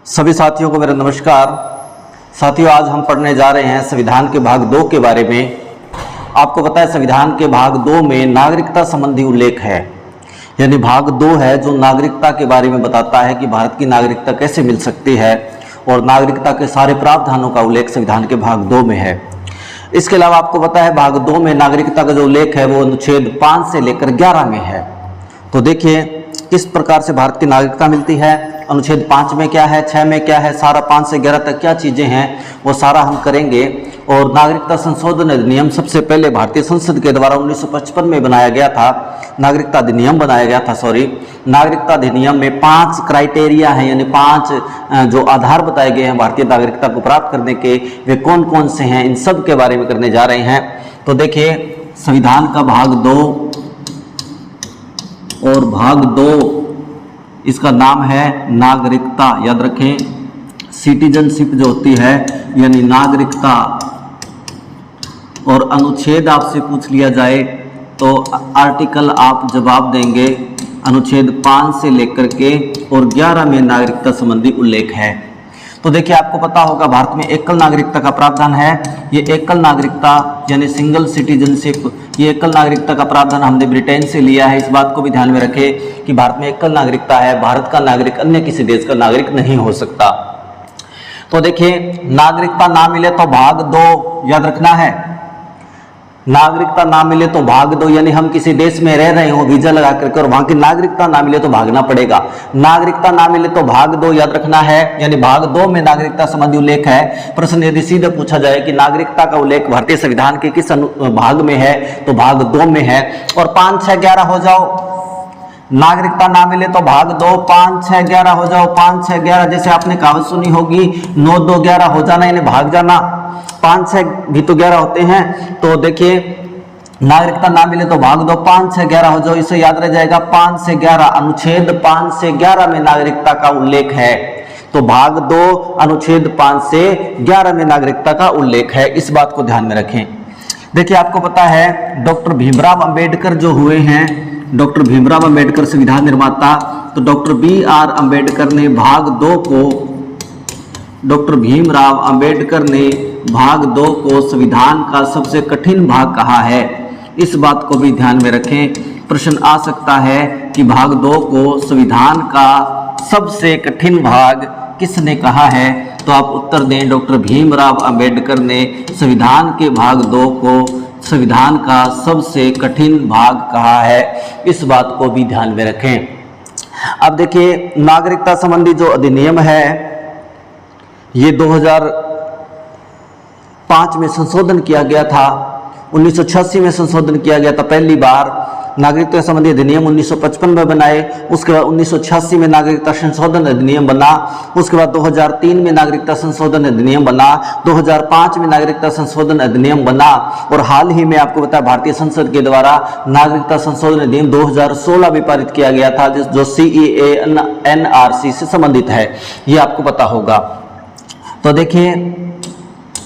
सभी साथियों को मेरा नमस्कार। साथियों, आज हम पढ़ने जा रहे हैं संविधान के भाग 2 के बारे में। आपको पता है संविधान के भाग 2 में नागरिकता संबंधी उल्लेख है, यानी भाग 2 है जो नागरिकता के बारे में बताता है कि भारत की नागरिकता कैसे मिल सकती है, और नागरिकता के सारे प्रावधानों का उल्लेख संविधान के भाग 2 में है। इसके अलावा आपको पता है भाग 2 में नागरिकता का जो उल्लेख है वो अनुच्छेद 5 से लेकर 11 में है। तो देखिए किस प्रकार से भारत की नागरिकता मिलती है, अनुच्छेद 5 में क्या है, 6 में क्या है, सारा 5 से 11 तक क्या चीज़ें हैं वो सारा हम करेंगे। और नागरिकता संशोधन अधिनियम सबसे पहले भारतीय संसद के द्वारा 1955 में बनाया गया था, नागरिकता अधिनियम बनाया गया था। नागरिकता अधिनियम में 5 क्राइटेरिया हैं, यानी 5 जो आधार बताए गए हैं भारतीय नागरिकता को प्राप्त करने के, वे कौन कौन से हैं, इन सब के बारे में करने जा रहे हैं। तो देखिए संविधान का भाग 2 और भाग 2 इसका नाम है नागरिकता। याद रखें, सिटीजनशिप जो होती है यानी नागरिकता। और अनुच्छेद आपसे पूछ लिया जाए तो आर्टिकल आप जवाब देंगे अनुच्छेद 5 से लेकर के और 11 में नागरिकता संबंधी उल्लेख है। तो देखिए आपको पता होगा भारत में एकल नागरिकता का प्रावधान है। ये एकल नागरिकता यानी सिंगल सिटीजनशिप, ये एकल नागरिकता का प्रावधान हमने ब्रिटेन से लिया है। इस बात को भी ध्यान में रखें कि भारत में एकल नागरिकता है, भारत का नागरिक अन्य किसी देश का नागरिक नहीं हो सकता। तो देखिए नागरिकता ना मिले तो भाग 2 याद रखना है। नागरिकता ना मिले तो भाग 2 यानी हम किसी देश में रह रहे हो वीजा लगा करके और वहां की नागरिकता ना मिले तो भागना पड़ेगा। नागरिकता ना मिले तो भाग 2 याद रखना है, यानी भाग 2 में नागरिकता संबंधी उल्लेख है। प्रश्न यदि सीधे पूछा जाए कि नागरिकता का उल्लेख भारतीय संविधान के किस भाग में है, तो भाग 2 में है। और 5, 6, 11 हो जाओ। नागरिकता ना मिले तो भाग 2, 5, 6, 11 हो जाओ। 5, 6, 11 जैसे आपने कहावत सुनी होगी 9, 2, 11 हो जाना, यानी भाग जाना। 5, 6 भी तो 11 होते हैं। तो देखिए नागरिकता ना मिले तो भाग 2, 5, 6, 11 हो जाओ। इसे याद रह जाएगा 5 से 11, अनुच्छेद 5 से 11 में नागरिकता का उल्लेख है। तो भाग 2 अनुच्छेद 5 से 11 में नागरिकता का उल्लेख है, इस बात को ध्यान में रखें। देखिए आपको पता है डॉक्टर भीमराव अंबेडकर जो हुए हैं, डॉक्टर भीमराव अंबेडकर संविधान निर्माता, तो डॉक्टर BR अंबेडकर ने भाग 2 को, डॉक्टर भीमराव अंबेडकर ने भाग 2 को संविधान का सबसे कठिन भाग कहा है। इस बात को भी ध्यान में रखें। प्रश्न आ सकता है कि भाग 2 को संविधान का सबसे कठिन भाग किसने कहा है, तो आप उत्तर दें डॉक्टर भीमराव अंबेडकर ने संविधान के भाग 2 को संविधान का सबसे कठिन भाग कहा है। इस बात को भी ध्यान में रखें। अब देखिए नागरिकता संबंधी जो अधिनियम है ये 2005 में संशोधन किया गया था, 1986 में संशोधन किया गया था पहली बार। नागरिकता संबंधी अधिनियम 1955 में बनाए, उसके बाद 1986 में नागरिकता संशोधन अधिनियम बना, उसके बाद 2003 में नागरिकता संशोधन अधिनियम बना, 2005 में नागरिकता संशोधन अधिनियम बना, और हाल ही में आपको पता है भारतीय संसद के द्वारा नागरिकता संशोधन अधिनियम 2016 में पारित किया गया था, जो CAA NRC से संबंधित है, ये आपको पता होगा। तो देखिए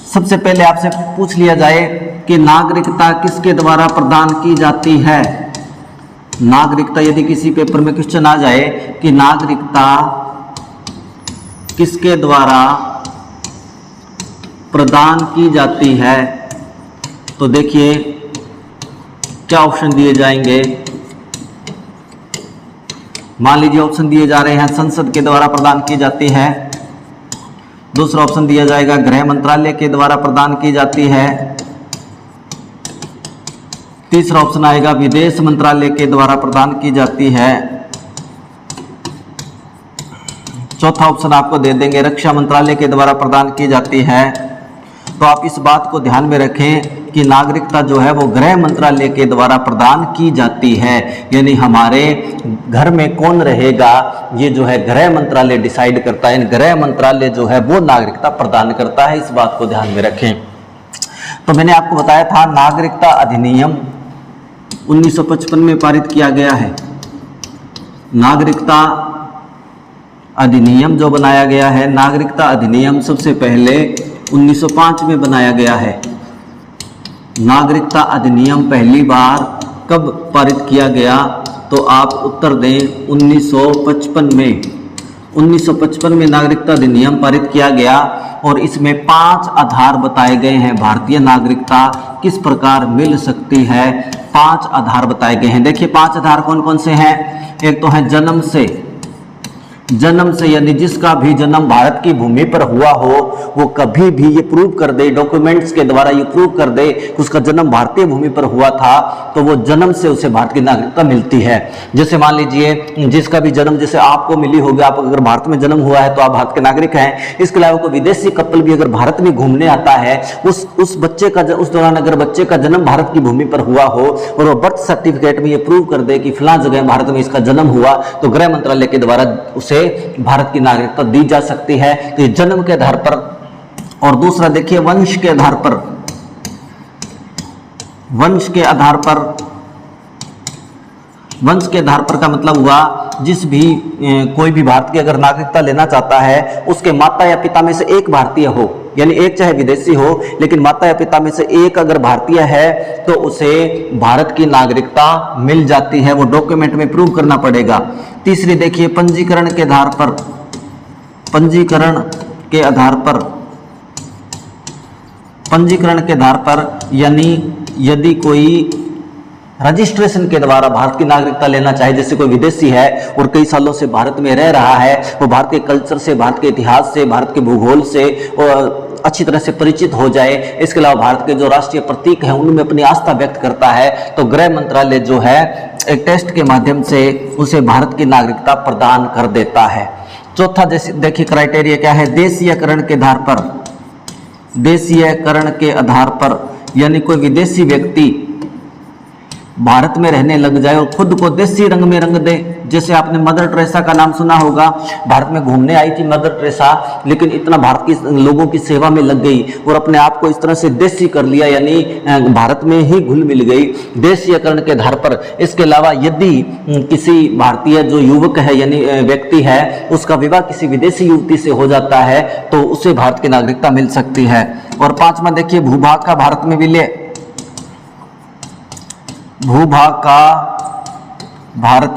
सबसे पहले आपसे पूछ लिया जाए कि नागरिकता किसके द्वारा प्रदान की जाती है। नागरिकता यदि किसी पेपर में क्वेश्चन आ जाए कि नागरिकता किसके द्वारा प्रदान की जाती है, तो देखिए क्या ऑप्शन दिए जाएंगे। मान लीजिए ऑप्शन दिए जा रहे हैं संसद के द्वारा प्रदान की जाती है, दूसरा ऑप्शन दिया जाएगा गृह मंत्रालय के द्वारा प्रदान की जाती है, तीसरा ऑप्शन आएगा विदेश मंत्रालय के द्वारा प्रदान की जाती है, चौथा ऑप्शन आपको दे देंगे रक्षा मंत्रालय के द्वारा प्रदान की जाती है। तो आप इस बात को ध्यान में रखें कि नागरिकता जो है वो गृह मंत्रालय के द्वारा प्रदान की जाती है, यानी हमारे घर में कौन रहेगा ये जो है गृह मंत्रालय डिसाइड करता है। गृह मंत्रालय जो है वो नागरिकता प्रदान करता है, इस बात को ध्यान में रखें। तो मैंने आपको बताया था नागरिकता अधिनियम 1955 में पारित किया गया है। नागरिकता अधिनियम जो बनाया गया है, नागरिकता अधिनियम सबसे पहले 1905 में बनाया गया है। नागरिकता अधिनियम पहली बार कब पारित किया गया, तो आप उत्तर दें 1955 में। 1955 में नागरिकता अधिनियम पारित किया गया और इसमें 5 आधार बताए गए हैं। भारतीय नागरिकता किस प्रकार मिल सकती है, 5 आधार बताए गए हैं। देखिए 5 आधार कौन कौन से हैं। एक तो है जन्म से यानी जिसका भी जन्म भारत की भूमि पर हुआ हो वो कभी भी ये प्रूव कर दे, डॉक्यूमेंट्स के द्वारा ये प्रूव कर दे कि उसका जन्म भारतीय भूमि पर हुआ था, तो वो जन्म से उसे भारत की नागरिकता मिलती है। जैसे मान लीजिए जिसका भी जन्म जैसे आपको मिली होगी, आप अगर भारत में जन्म हुआ है तो आप भारत के नागरिक हैं। इसके अलावा कोई विदेशी कपल भी अगर भारत में घूमने आता है, उस बच्चे का उस दौरान अगर बच्चे का जन्म भारत की भूमि पर हुआ हो और वो बर्थ सर्टिफिकेट में ये प्रूव कर दे कि फलां जगह भारत में इसका जन्म हुआ, तो गृह मंत्रालय के द्वारा उसे भारत की नागरिकता दी जा सकती है। तो ये जन्म के आधार पर। और दूसरा देखिए वंश के आधार पर। वंश के आधार पर का मतलब हुआ जिस भी कोई भी भारत की अगर नागरिकता लेना चाहता है उसके माता या पिता में से एक भारतीय हो, यानी एक चाहे विदेशी हो लेकिन माता या पिता में से एक अगर भारतीय है तो उसे भारत की नागरिकता मिल जाती है। वो डॉक्यूमेंट में प्रूव करना पड़ेगा। तीसरी देखिए पंजीकरण के आधार पर यानी यदि कोई रजिस्ट्रेशन के द्वारा भारत की नागरिकता लेना चाहे, जैसे कोई विदेशी है और कई सालों से भारत में रह रहा है, वो भारत के कल्चर से, भारत के इतिहास से, भारत के भूगोल से अच्छी तरह से परिचित हो जाए, इसके अलावा भारत के जो राष्ट्रीय प्रतीक हैं उनमें अपनी आस्था व्यक्त करता है, तो गृह मंत्रालय जो है एक टेस्ट के माध्यम से उसे भारत की नागरिकता प्रदान कर देता है। चौथा देखिए क्राइटेरिया क्या है, देशीयकरण के आधार पर यानी कोई विदेशी व्यक्ति भारत में रहने लग जाए और खुद को देसी रंग में रंग दे। जैसे आपने मदर टेरेसा का नाम सुना होगा, भारत में घूमने आई थी मदर टेरेसा, लेकिन इतना भारत की लोगों की सेवा में लग गई और अपने आप को इस तरह से देसी कर लिया, यानी भारत में ही घुल मिल गई, देशीयकरण के आधार पर। इसके अलावा यदि किसी भारतीय जो युवक है यानी व्यक्ति है उसका विवाह किसी विदेशी युवती से हो जाता है तो उसे भारत की नागरिकता मिल सकती है। और पांचवा देखिए भूभाग का भारत में विलय। भूभाग का भारत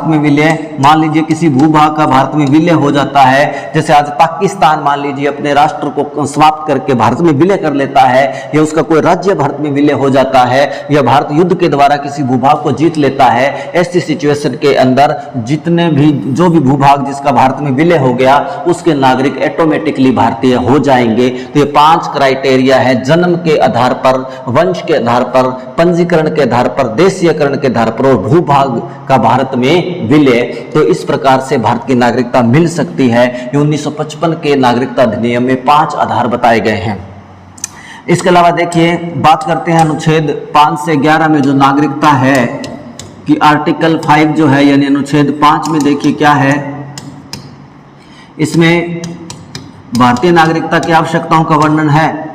में विलय, मान लीजिए किसी भूभाग का भारत में विलय हो जाता है, जैसे आज पाकिस्तान मान लीजिए अपने राष्ट्र को समाप्त करके भारत में विलय कर लेता है, या उसका कोई राज्य भारत में विलय हो जाता है, या भारत युद्ध के द्वारा किसी भूभाग को जीत लेता है, ऐसी सिचुएशन के अंदर जो भी भूभाग जिसका भारत में विलय हो गया उसके नागरिक ऑटोमेटिकली भारतीय हो जाएंगे। तो ये 5 क्राइटेरिया है, जन्म के आधार पर, वंश के आधार पर, पंजीकरण के आधार पर, देशीयकरण के आधार पर और भूभाग का भारत में विलय। तो इस प्रकार से भारत की नागरिकता मिल सकती है। ये 1955 के नागरिकता अधिनियम में 5 आधार बताए गए हैं। इसके अलावा देखिए बात करते हैं अनुच्छेद 5 से 11 में जो नागरिकता है कि आर्टिकल 5 जो है यानी अनुच्छेद 5 में देखिए क्या है, इसमें भारतीय नागरिकता की आवश्यकताओं का वर्णन है।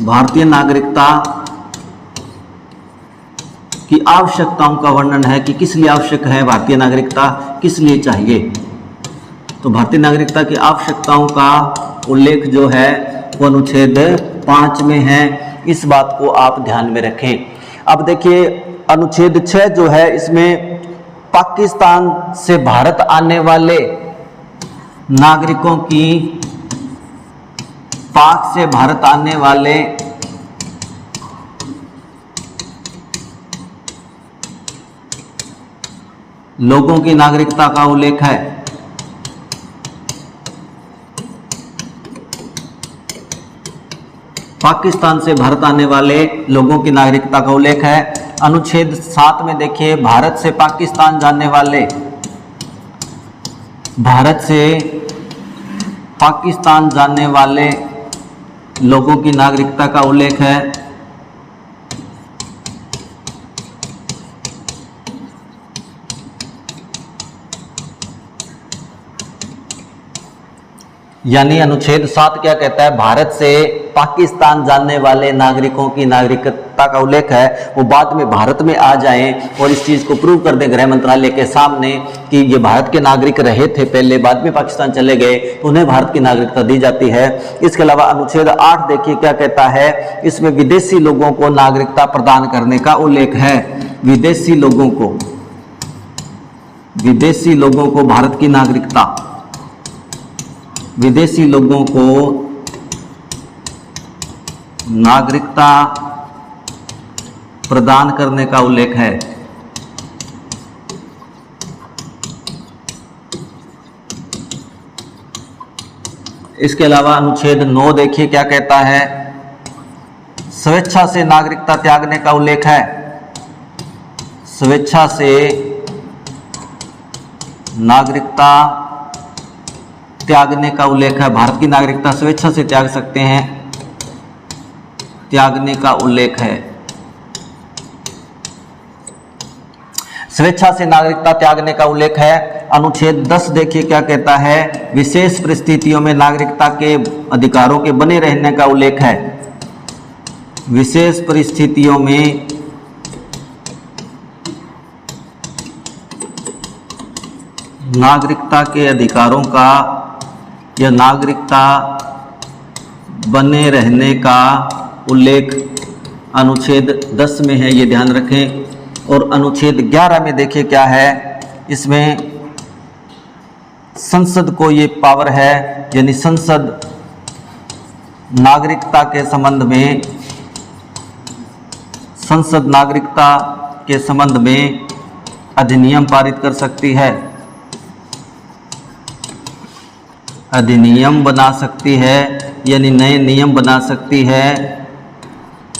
भारतीय नागरिकता की आवश्यकताओं का वर्णन है कि किस लिए आवश्यक है, भारतीय नागरिकता किस लिए चाहिए। तो भारतीय नागरिकता की आवश्यकताओं का उल्लेख जो है वो अनुच्छेद 5 में है। इस बात को आप ध्यान में रखें। अब देखिए अनुच्छेद 6 जो है इसमें पाकिस्तान से भारत आने वाले नागरिकों की, पाक से भारत आने वाले लोगों की नागरिकता का उल्लेख है। पाकिस्तान से भारत आने वाले लोगों की नागरिकता का उल्लेख है। अनुच्छेद 7 में देखिए भारत से पाकिस्तान जाने वाले, भारत से पाकिस्तान जाने वाले लोगों की नागरिकता का उल्लेख है। यानी अनुच्छेद 7 क्या कहता है, भारत से पाकिस्तान जाने वाले नागरिकों की नागरिकता का उल्लेख है वो बाद में भारत में आ जाएं और इस चीज़ को प्रूव कर दें गृह मंत्रालय के सामने कि ये भारत के नागरिक रहे थे पहले, बाद में पाकिस्तान चले गए, तो उन्हें भारत की नागरिकता दी जाती है। इसके अलावा अनुच्छेद 8 देखिए क्या कहता है, इसमें विदेशी लोगों को नागरिकता प्रदान करने का उल्लेख है। विदेशी लोगों को भारत की नागरिकता, विदेशी लोगों को नागरिकता प्रदान करने का उल्लेख है। इसके अलावा अनुच्छेद 9 देखिए क्या कहता है, स्वेच्छा से नागरिकता त्यागने का उल्लेख है। स्वेच्छा से नागरिकता त्यागने का उल्लेख है। भारत की नागरिकता स्वेच्छा से त्याग सकते हैं, त्यागने का उल्लेख है। स्वेच्छा से नागरिकता त्यागने का उल्लेख है। अनुच्छेद 10 देखिए क्या कहता है, विशेष परिस्थितियों में नागरिकता के अधिकारों के बने रहने का उल्लेख है। विशेष परिस्थितियों में नागरिकता के अधिकारों का या नागरिकता बने रहने का उल्लेख अनुच्छेद 10 में है, ये ध्यान रखें। और अनुच्छेद 11 में देखिए क्या है, इसमें संसद को ये पावर है, यानी संसद नागरिकता के संबंध में, संसद नागरिकता के संबंध में अधिनियम पारित कर सकती है, अधिनियम बना सकती है, यानी नए नियम बना सकती है।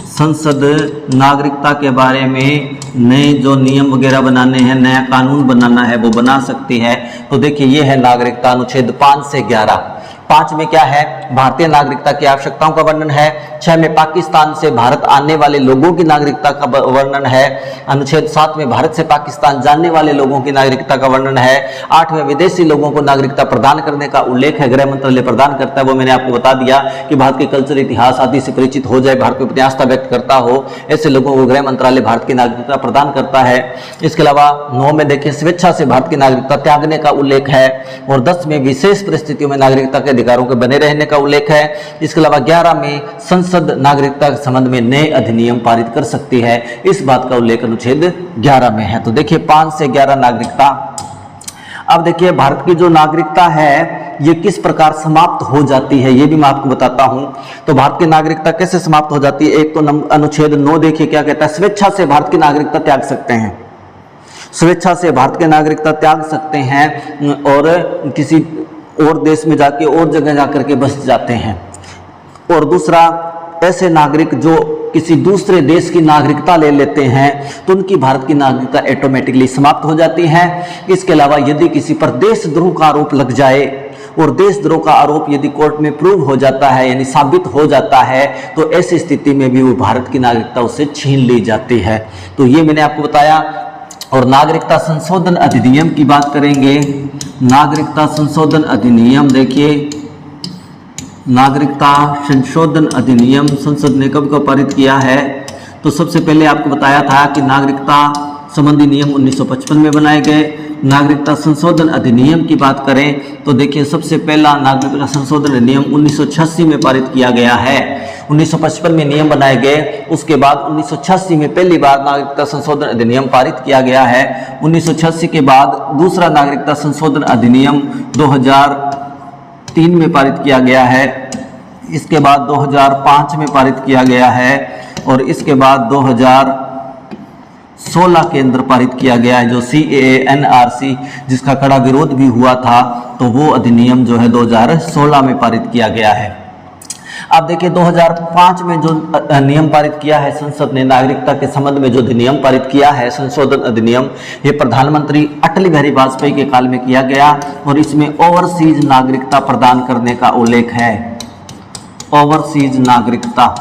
संसद नागरिकता के बारे में नए जो नियम वगैरह बनाने हैं, नया कानून बनाना है, वो बना सकती है। तो देखिए ये है नागरिकता, अनुच्छेद 5 से 11। 5 में क्या है, भारतीय नागरिकता की आवश्यकताओं का वर्णन है। 6 में पाकिस्तान से भारत आने वाले लोगों की नागरिकता का वर्णन है। अनुच्छेद 7 में भारत से पाकिस्तान जाने वाले लोगों की नागरिकता का वर्णन है। 8 में विदेशी लोगों को नागरिकता प्रदान करने का उल्लेख है, गृह मंत्रालय प्रदान करता है। वो मैंने आपको बता दिया कि भारत के कल्चर, इतिहास आदि से परिचित हो जाए, भारत को अपनी आस्था व्यक्त करता हो, ऐसे लोगों को गृह मंत्रालय भारत की नागरिकता प्रदान करता है। इसके अलावा 9 में देखिए स्वेच्छा से भारत की नागरिकता त्यागने का उल्लेख है। और 10 में विशेष परिस्थितियों में नागरिकता के अधिकारों के बने रहने का उल्लेख है। इसके अलावा 11 में संसद नागरिकता के संबंध में नए अधिनियम पारित कर सकती है, इस बात का उल्लेख अनुच्छेद 11 में है। तो देखिए 5 से 11 नागरिकता। अब देखिए भारत की जो नागरिकता है ये किस प्रकार समाप्त हो जाती है, ये भी मैं आपको बताता हूं। तो भारत की नागरिकता कैसे समाप्त हो जाती है, एक तो अनुच्छेद 9 देखिए क्या कहता है, स्वेच्छा से भारत की नागरिकता त्याग सकते हैं। स्वेच्छा से भारत की नागरिकता त्याग सकते हैं और किसी और देश में जाके और जगह जाकर के बस जाते हैं। और दूसरा, ऐसे नागरिक जो किसी दूसरे देश की नागरिकता ले लेते हैं तो उनकी भारत की नागरिकता ऑटोमेटिकली समाप्त हो जाती है। इसके अलावा यदि किसी पर देशद्रोह का आरोप लग जाए और देशद्रोह का आरोप यदि कोर्ट में प्रूव हो जाता है, यानी साबित हो जाता है, तो ऐसी स्थिति में भी वो भारत की नागरिकता उससे छीन ली जाती है। तो ये मैंने आपको बताया। और नागरिकता संशोधन अधिनियम की बात करेंगे। नागरिकता संशोधन अधिनियम देखिए, नागरिकता संशोधन अधिनियम संसद ने कब पारित किया है, तो सबसे पहले आपको बताया था कि नागरिकता संबंधी नियम 1955 में बनाए गए। नागरिकता संशोधन अधिनियम की बात करें तो देखिए सबसे पहला नागरिकता संशोधन अधिनियम 1986 में पारित किया गया है। 1955 में नियम बनाए गए, उसके बाद 1986 में पहली बार नागरिकता संशोधन अधिनियम पारित किया गया है। 1986 के बाद दूसरा नागरिकता संशोधन अधिनियम 2003 में पारित किया गया है। इसके बाद 2005 में पारित किया गया है और इसके बाद 2016 के अंदर पारित किया गया है, जो CAA NRC जिसका कड़ा विरोध भी हुआ था, तो वो अधिनियम जो है 2016 में पारित किया गया है। अब देखिए 2005 में जो नियम पारित किया है संसद ने, नागरिकता के संबंध में जो अधिनियम पारित किया है संशोधन अधिनियम, ये प्रधानमंत्री अटल बिहारी वाजपेयी के काल में किया गया और इसमें ओवरसीज नागरिकता प्रदान करने का उल्लेख है। ओवरसीज नागरिकता,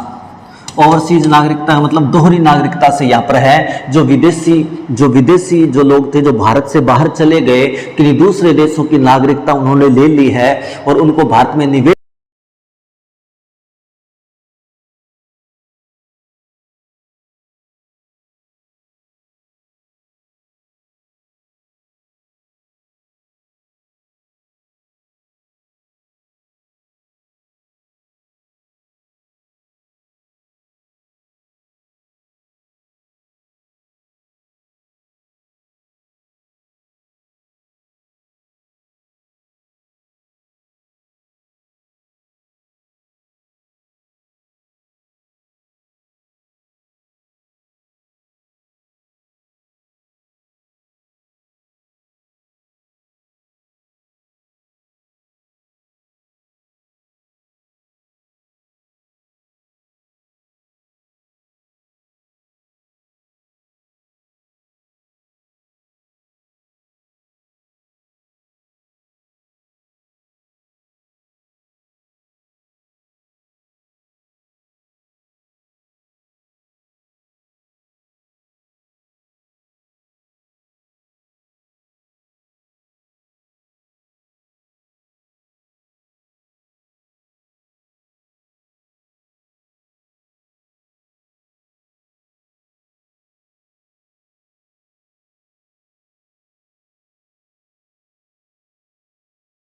ओवरसीज नागरिकता का मतलब दोहरी नागरिकता से यहाँ पर है। जो विदेशी जो लोग थे, जो भारत से बाहर चले गए, किसी दूसरे देशों की नागरिकता उन्होंने ले ली है और उनको भारत में निवेश